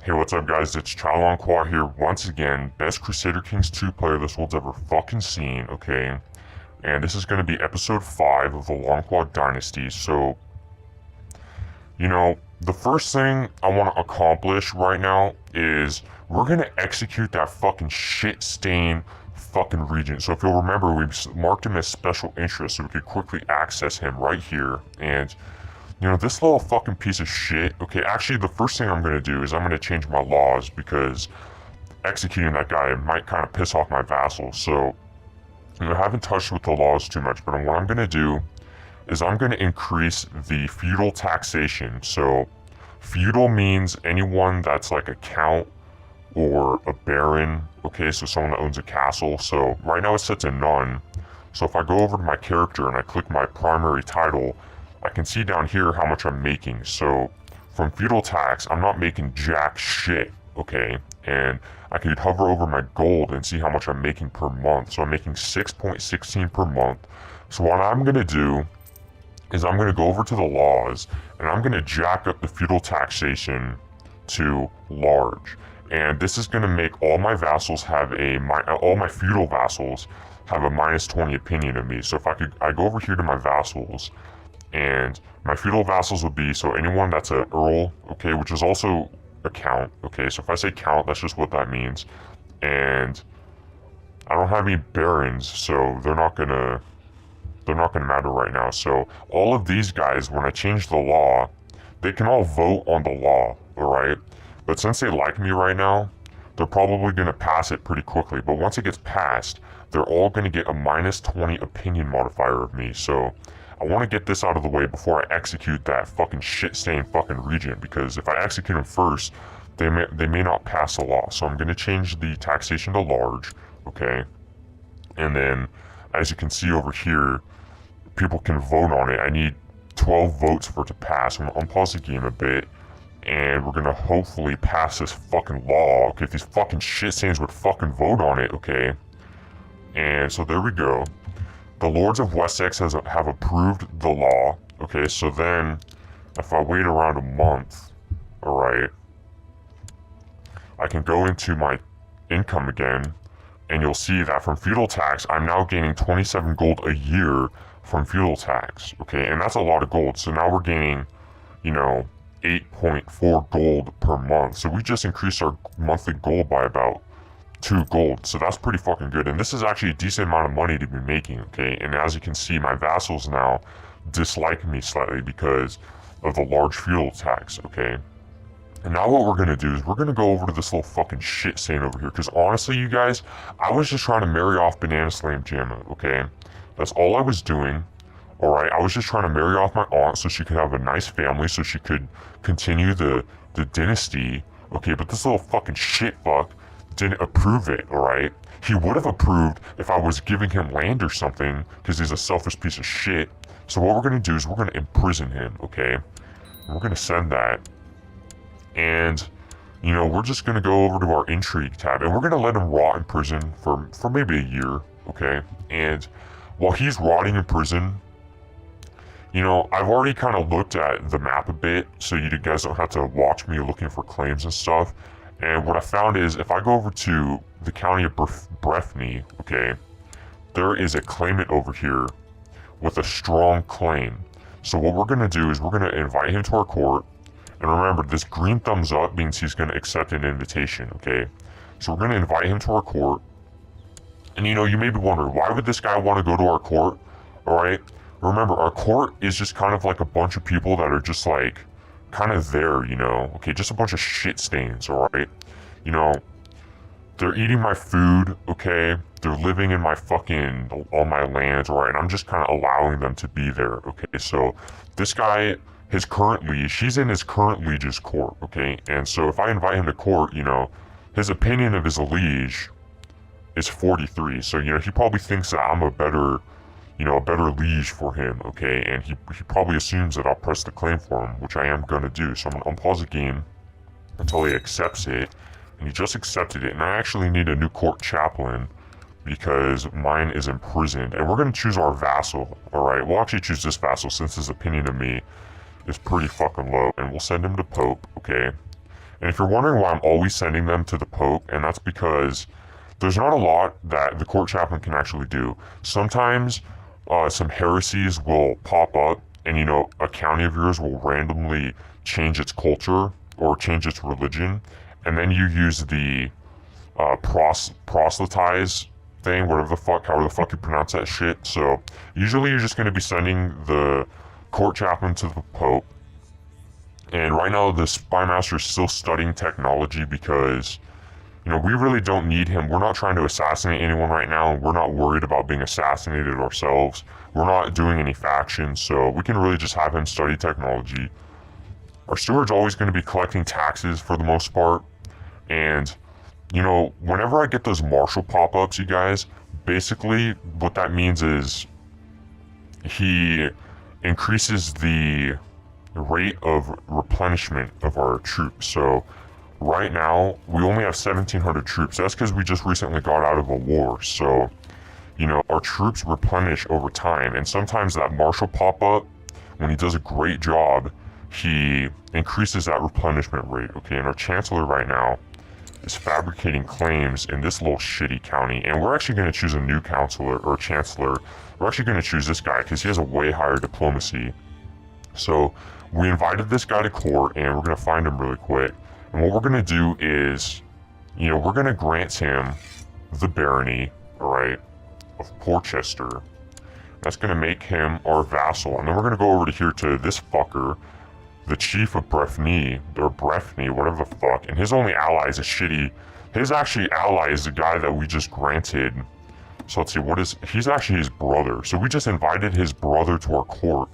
Hey, what's up, guys? It's Qua here once again, best Crusader Kings 2 player this world's ever fucking seen, okay? And this is going to be episode 5 of the Qua Dynasty. So, the first thing I want to accomplish right now is we're going to execute that fucking shit stain fucking regent. So if you'll remember, we marked him as special interest so we could quickly access him right here. And this little fucking piece of shit. Okay, actually, the first thing I'm gonna do is I'm gonna change my laws because executing that guy might kind of piss off my vassals. So, I haven't touched with the laws too much, but what I'm gonna do is I'm gonna increase the feudal taxation. So, feudal means anyone that's like a count or a baron. Okay, so someone that owns a castle. So right now it's set to none. So if I go over to my character and I click my primary title, I can see down here how much I'm making. So from feudal tax, I'm not making jack shit, okay? And I could hover over my gold and see how much I'm making per month. So I'm making 6.16 per month. So what I'm gonna do is I'm gonna go over to the laws and I'm gonna jack up the feudal taxation to large. And this is gonna make all my vassals have all my feudal vassals have a -20 opinion of me. So if I go over here to my vassals, and my feudal vassals would be, so anyone that's an earl, okay, which is also a count, okay, so if I say count, that's just what that means. And I don't have any barons, so they're not gonna matter right now. So all of these guys, when I change the law, they can all vote on the law, alright? But since they like me right now, they're probably gonna pass it pretty quickly. But once it gets passed, they're all gonna get a -20 opinion modifier of me. So I want to get this out of the way before I execute that fucking shit-stained fucking regent, because if I execute him first, they may not pass the law. So I'm going to change the taxation to large, okay? And then, as you can see over here, people can vote on it. I need 12 votes for it to pass. I'm going to unpause the game a bit, and we're going to hopefully pass this fucking law, okay? If these fucking shit-stains would fucking vote on it, okay? And so there we go. The Lords of Wessex have approved the law. Okay, so then if I wait around a month, alright, I can go into my income again, and you'll see that from feudal tax, I'm now gaining 27 gold a year from feudal tax. Okay, and that's a lot of gold. So now we're gaining, 8.4 gold per month. So we just increased our monthly gold by about 2 gold, so that's pretty fucking good. And this is actually a decent amount of money to be making, okay? And as you can see, my vassals now dislike me slightly because of the large feudal tax, okay? And now what we're gonna do is we're gonna go over to this little fucking shit stain over here, because honestly, you guys, I was just trying to marry off Banana Slam Jamma, okay? That's all I was doing, alright? I was just trying to marry off my aunt so she could have a nice family, so she could continue the dynasty, okay? But this little fucking shit fuck didn't approve it, alright? He would have approved if I was giving him land or something, because he's a selfish piece of shit. So what we're going to do is we're going to imprison him, okay? And we're going to send that. And, we're just going to go over to our intrigue tab, and we're going to let him rot in prison for maybe a year, okay? And while he's rotting in prison, I've already kind of looked at the map a bit, so you guys don't have to watch me looking for claims and stuff. And what I found is, if I go over to the county of Breffni, okay, there is a claimant over here with a strong claim. So what we're going to do is we're going to invite him to our court. And remember, this green thumbs up means he's going to accept an invitation, okay? So we're going to invite him to our court. And you may be wondering, why would this guy want to go to our court? Alright? Remember, our court is just kind of like a bunch of people that are just like, kind of there, okay, just a bunch of shit stains, alright? They're eating my food, okay? They're living in my fucking, all my lands, alright? And I'm just kind of allowing them to be there, okay? So, this guy, his current liege, she's in his current liege's court, okay? And so if I invite him to court, his opinion of his liege is 43. So, he probably thinks that I'm a better liege for him, okay? And he probably assumes that I'll press the claim for him, which I am gonna do. So I'm gonna unpause the game until he accepts it. And he just accepted it. And I actually need a new court chaplain because mine is imprisoned. And we're gonna choose our vassal, alright? We'll actually choose this vassal since his opinion of me is pretty fucking low. And we'll send him to Pope, okay? And if you're wondering why I'm always sending them to the Pope, and that's because there's not a lot that the court chaplain can actually do. Sometimes some heresies will pop up, and a county of yours will randomly change its culture or change its religion, and then you use the proselytize thing, however the fuck you pronounce that shit. So usually you're just going to be sending the court chaplain to the Pope. And right now the spy master is still studying technology because we really don't need him. We're not trying to assassinate anyone right now, and we're not worried about being assassinated ourselves. We're not doing any factions, so we can really just have him study technology. Our steward's always going to be collecting taxes for the most part, and whenever I get those marshal pop-ups, you guys, basically what that means is he increases the rate of replenishment of our troops. So right now, we only have 1,700 troops. That's because we just recently got out of a war. So, our troops replenish over time. And sometimes that marshal pop-up, when he does a great job, he increases that replenishment rate. Okay, and our chancellor right now is fabricating claims in this little shitty county. And we're actually going to choose a new counselor or chancellor. We're actually going to choose this guy because he has a way higher diplomacy. So we invited this guy to court, and we're going to find him really quick. And what we're going to do is, we're going to grant him the barony, alright, of Porchester. That's going to make him our vassal. And then we're going to go over to here to this fucker, the chief of Breffni, or Breffni, whatever the fuck. And his only ally is a shitty... His actually ally is the guy that we just granted. So let's see, he's actually his brother. So we just invited his brother to our court.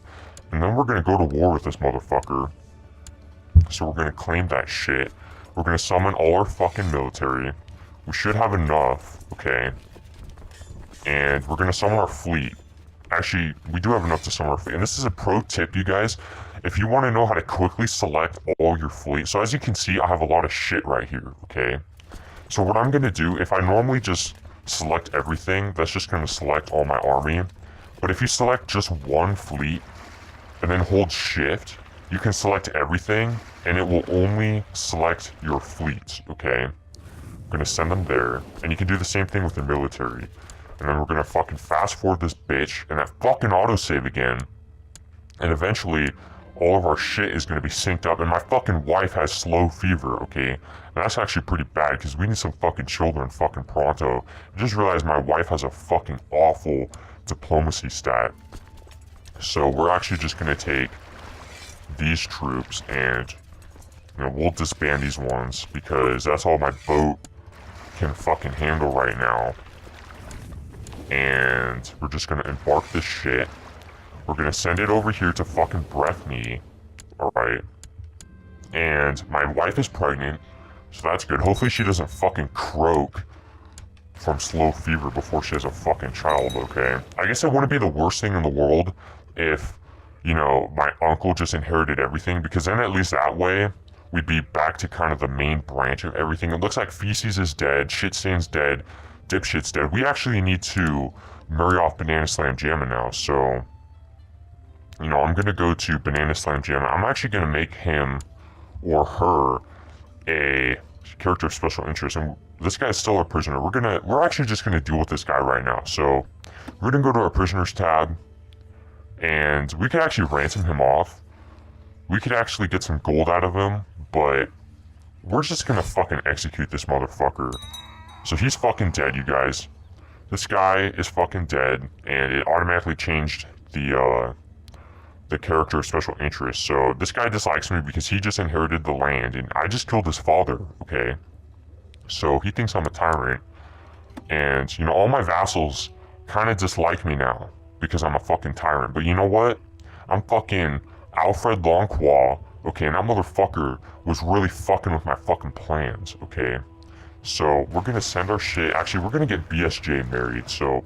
And then we're going to go to war with this motherfucker. So we're going to claim that shit. We're going to summon all our fucking military. We should have enough, okay? And we're going to summon our fleet. Actually, we do have enough to summon our fleet. And this is a pro tip, you guys. If you want to know how to quickly select all your fleet. So as you can see, I have a lot of shit right here, okay? So what I'm going to do, if I normally just select everything, that's just going to select all my army. But if you select just one fleet, and then hold shift, you can select everything, and it will only select your fleets, okay? I'm gonna send them there, and you can do the same thing with the military. And then we're gonna fucking fast forward this bitch, and that fucking autosave again. And eventually, all of our shit is gonna be synced up, and my fucking wife has slow fever, okay? And that's actually pretty bad, because we need some fucking children fucking pronto. I just realized my wife has a fucking awful diplomacy stat. So we're actually just gonna take these troops and we'll disband these ones because that's all my boat can fucking handle right now. And we're just gonna embark this shit. We're gonna send it over here to fucking Breffni. Alright. And my wife is pregnant, so that's good. Hopefully she doesn't fucking croak from slow fever before she has a fucking child, okay? I guess it wouldn't be the worst thing in the world if, my uncle just inherited everything, because then at least that way, we'd be back to kind of the main branch of everything. It looks like Feces is dead, Shitstain's dead, Dipshit's dead. We actually need to marry off Banana Slam Jamma now, so, I'm gonna go to Banana Slam Jamma. I'm actually gonna make him or her a character of special interest, and this guy's still our prisoner. We're actually just gonna deal with this guy right now. So, we're gonna go to our prisoners tab, and we could actually ransom him off. We could actually get some gold out of him, but we're just gonna fucking execute this motherfucker. So he's fucking dead, you guys. This guy is fucking dead, and it automatically changed the character of special interest. So this guy dislikes me because he just inherited the land, and I just killed his father, okay? So he thinks I'm a tyrant, and, all my vassals kind of dislike me now because I'm a fucking tyrant. But you know what? I'm fucking Alfred Longclaw, okay? And that motherfucker was really fucking with my fucking plans, okay? So we're gonna send our shit. Actually, we're gonna get BSJ married, so,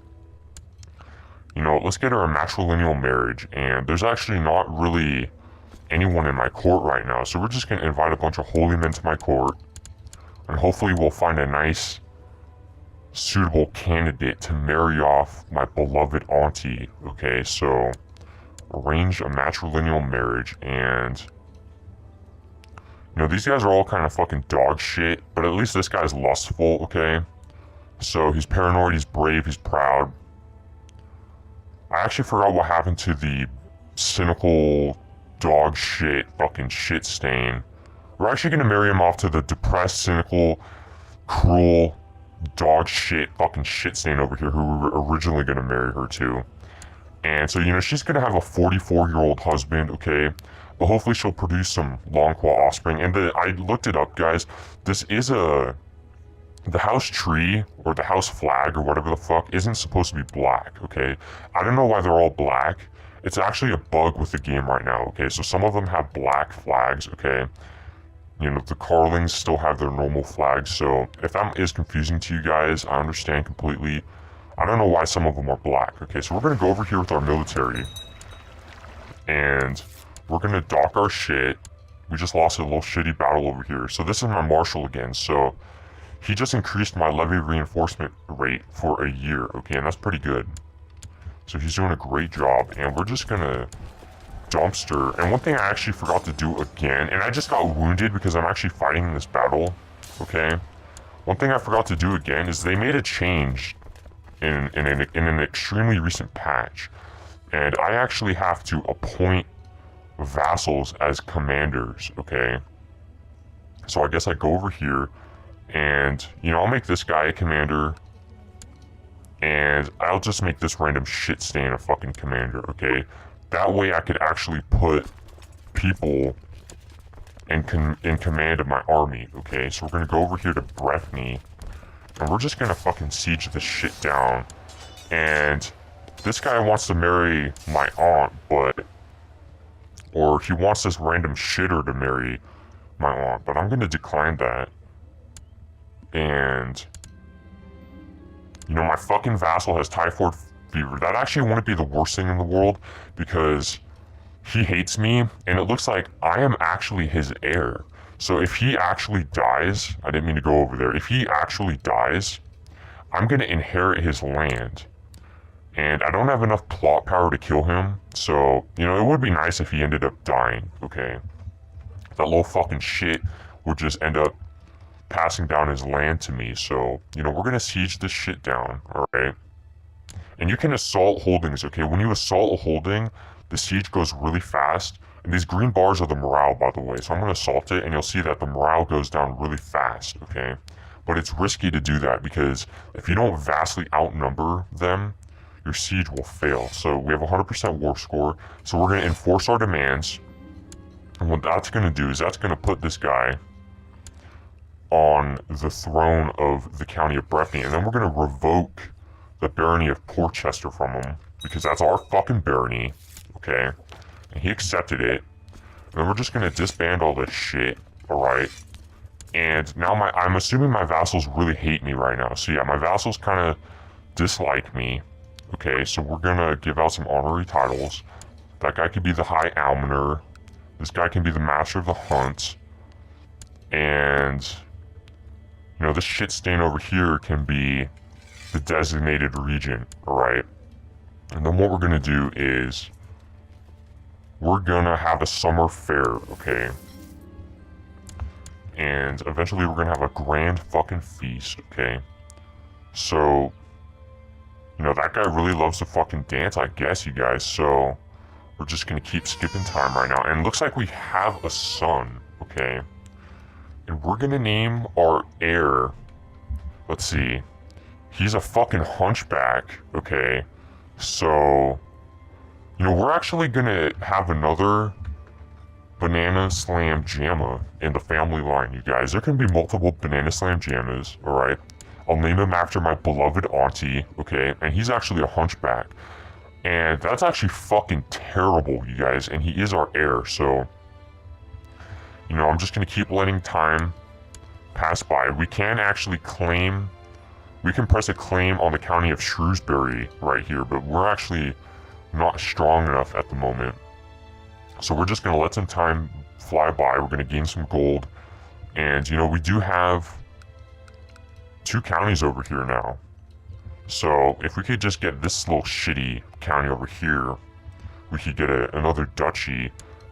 let's get her a matrilineal marriage. And there's actually not really anyone in my court right now, so we're just gonna invite a bunch of holy men to my court, and hopefully we'll find a nice, suitable candidate to marry off my beloved auntie, okay? So, arrange a matrilineal marriage, and, You know, these guys are all kind of fucking dog shit, but at least this guy's lustful, okay? So he's paranoid, he's brave, he's proud. I actually forgot what happened to the cynical dog shit fucking shit stain. We're actually gonna marry him off to the depressed, cynical, cruel, dog shit fucking shit stain over here who we were originally gonna marry her to. And so, you know, she's gonna have a 44-year-old husband, okay? But hopefully she'll produce some long-claw offspring. And I looked it up, guys. This is the house tree, or the house flag, or whatever the fuck, isn't supposed to be black, okay? I don't know why they're all black. It's actually a bug with the game right now, okay? So some of them have black flags, okay? You know, the Carlings still have their normal flags, so if that is confusing to you guys, I understand completely. I don't know why some of them are black, okay? So we're gonna go over here with our military, and we're gonna dock our shit. We just lost a little shitty battle over here. So this is my marshal again, so he just increased my levy reinforcement rate for a year, okay? And that's pretty good. So he's doing a great job, and we're just gonna dumpster. And one thing I actually forgot to do again, and I just got wounded because I'm actually fighting in this battle, okay? One thing I forgot to do again is they made a change in an extremely recent patch, and I actually have to appoint vassals as commanders, okay? So I guess I go over here, and, you know, I'll make this guy a commander, and I'll just make this random shit stain a fucking commander, okay? That way I could actually put people in command of my army, okay? So we're gonna go over here to Breffni, and we're just gonna fucking siege this shit down. And this guy wants to marry my aunt, or he wants this random shitter to marry my aunt, but I'm gonna decline that. And, you know, my fucking vassal has typhoid fever. That actually wouldn't be the worst thing in the world, because he hates me, and it looks like I am actually his heir. So if he actually dies, I didn't mean to go over there, if he actually dies, I'm gonna inherit his land. And I don't have enough plot power to kill him, so, you know, it would be nice if he ended up dying, okay? That little fucking shit would just end up passing down his land to me, so, you know, we're gonna siege this shit down, alright? And you can assault holdings, okay? When you assault a holding, the siege goes really fast, and these green bars are the morale, by the way, so I'm gonna assault it, and you'll see that the morale goes down really fast, okay? But it's risky to do that, because if you don't vastly outnumber them, your siege will fail. So we have 100% war score, so we're gonna enforce our demands, and what that's gonna do is that's gonna put this guy on the throne of the county of Breffni, and then we're gonna revoke the barony of Porchester from him, because that's our fucking barony, okay? And he accepted it. And then we're just gonna disband all this shit, alright? And now I'm assuming my vassals really hate me right now. So yeah, my vassals kind of dislike me, okay? So we're gonna give out some honorary titles. That guy could be the High Almoner. This guy can be the Master of the Hunt. And, you know, this shit stain over here can be the Designated Regent, alright? And then what we're gonna do is we're gonna have a summer fair, okay? And eventually we're gonna have a grand fucking feast, okay? So, you know, that guy really loves to fucking dance, I guess, you guys, so we're just gonna keep skipping time right now. And it looks like we have a son, okay? And we're gonna name our heir, let's see, he's a fucking hunchback, okay? So, you know, we're actually gonna have another Banana Slam Jamma in the family line, you guys. There can be multiple Banana Slam Jammas, alright? I'll name him after my beloved auntie, okay? And he's actually a hunchback. And that's actually fucking terrible, you guys. And he is our heir, so, you know, I'm just gonna keep letting time pass by. We can actually claim, we can press a claim on the county of Shrewsbury right here, but we're actually not strong enough at the moment. So we're just gonna let some time fly by. We're gonna gain some gold. And, you know, we do have 2 counties over here now. So if we could just get this little shitty county over here, we could get another duchy.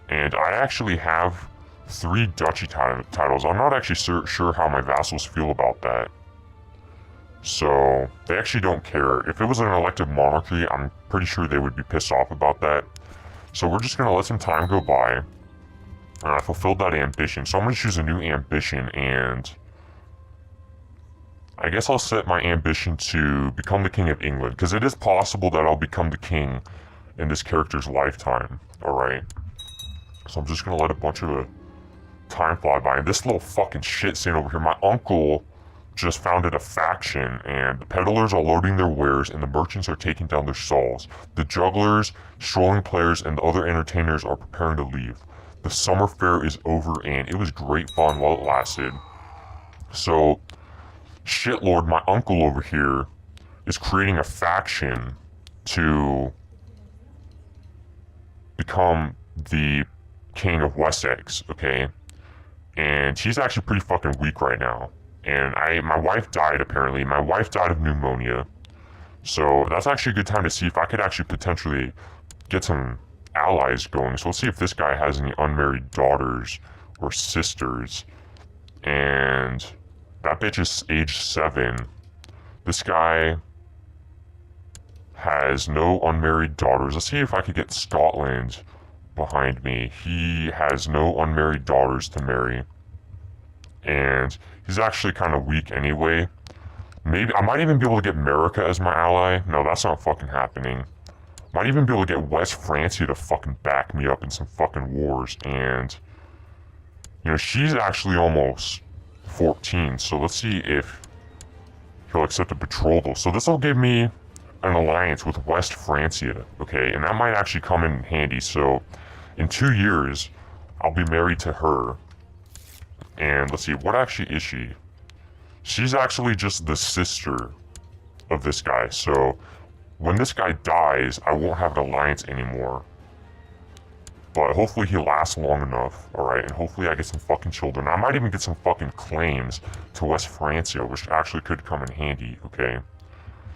And I actually have 3 duchy titles. I'm not actually sure how my vassals feel about that. So, they actually don't care. If it was an elected monarchy, I'm pretty sure they would be pissed off about that. So we're just gonna let some time go by. And I fulfilled that ambition. So I'm gonna choose a new ambition, and I guess I'll set my ambition to become the King of England, because it is possible that I'll become the king in this character's lifetime. Alright. So I'm just gonna let a bunch of time fly by. And this little fucking shit scene over here, my uncle just founded a faction, and the peddlers are loading their wares and the merchants are taking down their stalls. The jugglers, strolling players, and the other entertainers are preparing to leave. The summer fair is over and it was great fun while it lasted. So, shitlord, my uncle over here is creating a faction to become the king of Wessex, okay? And he's actually pretty fucking weak right now. And my wife died, apparently. My wife died of pneumonia. So that's actually a good time to see if I could actually potentially get some allies going. So let's see if this guy has any unmarried daughters or sisters. And that bitch is age 7. This guy has no unmarried daughters. Let's see if I could get Scotland behind me. He has no unmarried daughters to marry. And he's actually kind of weak anyway. Maybe I might even be able to get America as my ally. No, that's not fucking happening. Might even be able to get West Francia to fucking back me up in some fucking wars. And, you know, she's actually almost 14. So let's see if he'll accept a betrothal. So this will give me an alliance with West Francia, okay? And that might actually come in handy. So in 2 years, I'll be married to her. And let's see, what actually is she? She's actually just the sister of this guy. So when this guy dies, I won't have an alliance anymore. But hopefully he lasts long enough, alright? And hopefully I get some fucking children. I might even get some fucking claims to West Francia, which actually could come in handy, okay?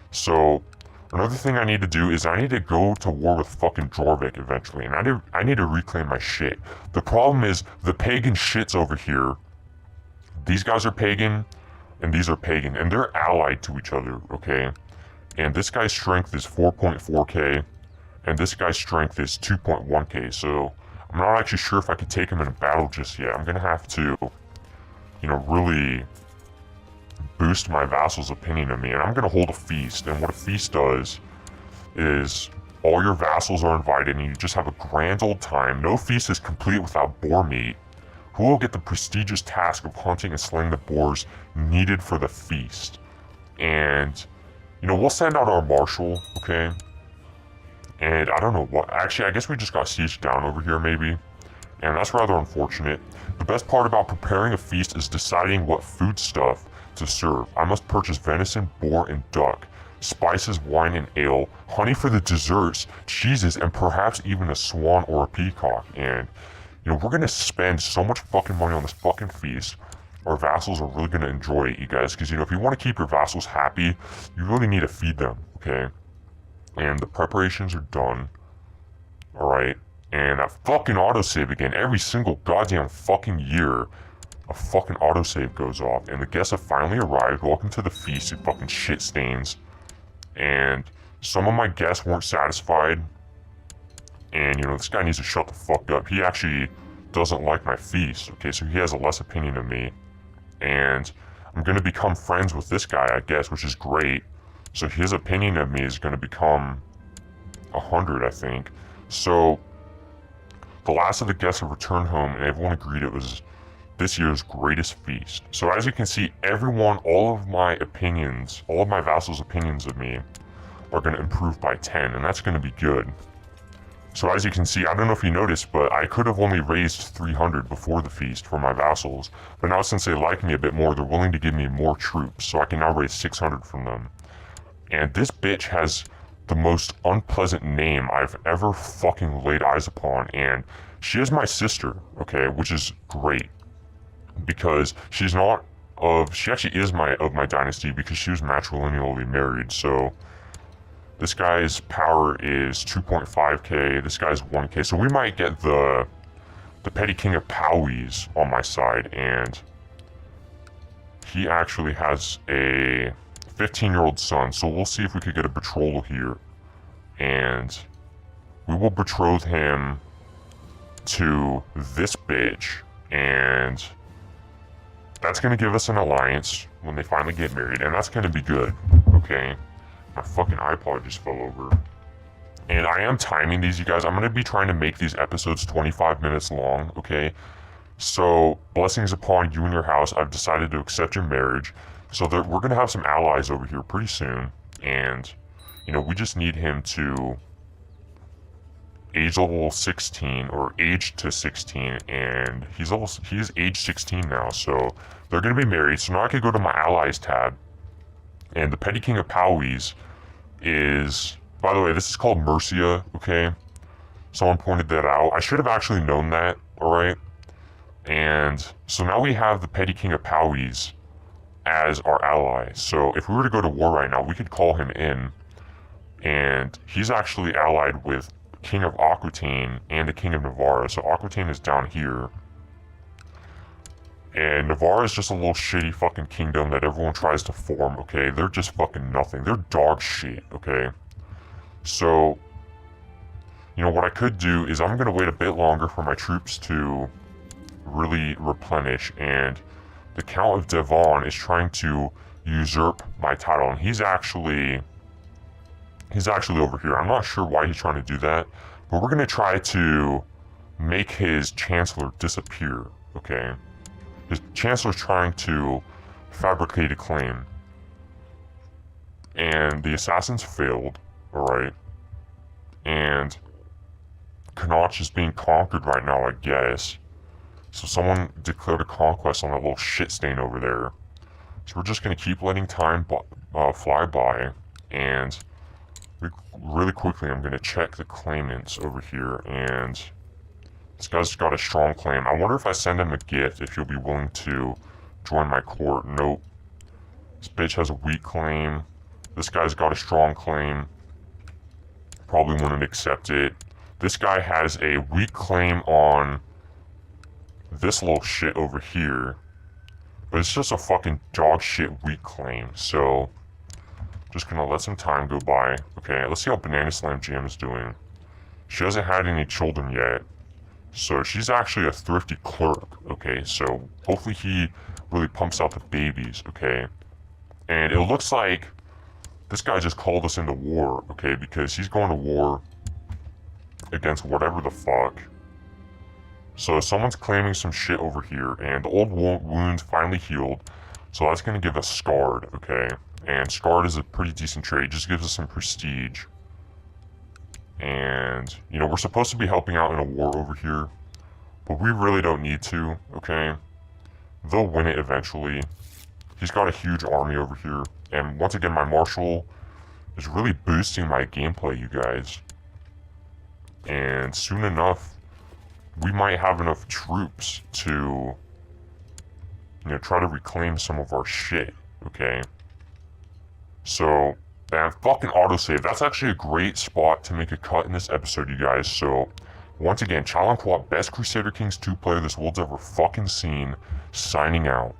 So another thing I need to do is I need to go to war with fucking Jorvik eventually. And I need to reclaim my shit. The problem is the pagan shits over here. These guys are pagan, and these are pagan, and they're allied to each other, okay? And this guy's strength is 4.4k, and this guy's strength is 2.1k, so I'm not actually sure if I could take him in a battle just yet. I'm gonna have to, you know, really boost my vassal's opinion of me, and I'm gonna hold a feast. And what a feast does is all your vassals are invited, and you just have a grand old time. No feast is complete without boar meat. Who will get the prestigious task of hunting and slaying the boars needed for the feast? And, you know, we'll send out our marshal, okay? And I don't know what, actually, I guess we just got sieged down over here, maybe. And that's rather unfortunate. The best part about preparing a feast is deciding what foodstuff to serve. I must purchase venison, boar, and duck, spices, wine, and ale, honey for the desserts, cheeses, and perhaps even a swan or a peacock. And, you know, we're gonna spend so much fucking money on this fucking feast. Our vassals are really gonna enjoy it, you guys, because, you know, if you want to keep your vassals happy, you really need to feed them, okay? And the preparations are done. Alright? And that fucking autosave again. Every single goddamn fucking year, a fucking autosave goes off. And the guests have finally arrived. Welcome to the feast, you fucking shit stains. And some of my guests weren't satisfied. And, you know, this guy needs to shut the fuck up. He actually doesn't like my feast. Okay, so he has a less opinion of me. And I'm gonna become friends with this guy, I guess, which is great. So his opinion of me is gonna become 100, I think. So the last of the guests have returned home, and everyone agreed it was this year's greatest feast. So as you can see, everyone, all of my opinions, all of my vassals' opinions of me are gonna improve by 10, and that's gonna be good. So as you can see, I don't know if you noticed, but I could have only raised 300 before the feast for my vassals. But now since they like me a bit more, they're willing to give me more troops, so I can now raise 600 from them. And this bitch has the most unpleasant name I've ever fucking laid eyes upon, and she is my sister, okay, which is great. Because she's not of, she actually is of my dynasty because she was matrilineally married, so this guy's power is 2.5k, this guy's 1k, so we might get the the petty king of Powys on my side, and he actually has a 15-year-old son, so we'll see if we could get a betrothal here. And we will betroth him to this bitch, and that's gonna give us an alliance when they finally get married, and that's gonna be good, okay? My fucking iPod just fell over. And I am timing these, you guys. I'm gonna be trying to make these episodes 25 minutes long, okay? So, blessings upon you and your house. I've decided to accept your marriage. So we're gonna have some allies over here pretty soon, and you know, we just need him to age level 16 or age to 16, and he's age 16 now, so they're gonna be married. So now I can go to my allies tab, and the petty king of Powys is, by the way, this is called Mercia, okay? Someone pointed that out. I should have actually known that, alright? And so now we have the petty king of Powys as our ally. So if we were to go to war right now, we could call him in, and he's actually allied with King of Aquitaine and the King of Navarre. So Aquitaine is down here, and Navarre is just a little shitty fucking kingdom that everyone tries to form, okay? They're just fucking nothing. They're dog shit, okay? So, you know, what I could do is I'm gonna wait a bit longer for my troops to really replenish, and the Count of Devon is trying to usurp my title, and he's actually over here. I'm not sure why he's trying to do that, but we're gonna try to make his chancellor disappear, okay? His chancellor's trying to fabricate a claim, and the assassins failed, alright? And Connaught is being conquered right now, I guess. So someone declared a conquest on that little shit stain over there. So we're just gonna keep letting time fly by, and really quickly I'm gonna check the claimants over here, and this guy's got a strong claim. I wonder if I send him a gift, if he'll be willing to join my court. Nope. This bitch has a weak claim. This guy's got a strong claim. Probably wouldn't accept it. This guy has a weak claim on this little shit over here, but it's just a fucking dog shit weak claim. So just gonna let some time go by. Okay, let's see how Banana Slam Jam is doing. She hasn't had any children yet, so she's actually a thrifty clerk. Okay, so hopefully he really pumps out the babies. Okay, and it looks like this guy just called us into war. Okay, because he's going to war against whatever the fuck. So someone's claiming some shit over here, and the old wound finally healed, so that's gonna give us Scarred, okay? And Scarred is a pretty decent trade, just gives us some prestige. And, you know, we're supposed to be helping out in a war over here, but we really don't need to, okay? They'll win it eventually. He's got a huge army over here, and once again, my marshal is really boosting my gameplay, you guys. And soon enough, we might have enough troops to, you know, try to reclaim some of our shit, okay? So, and fucking autosave. That's actually a great spot to make a cut in this episode, you guys. So, once again, Chalon Co-op, best Crusader Kings 2 player this world's ever fucking seen, signing out.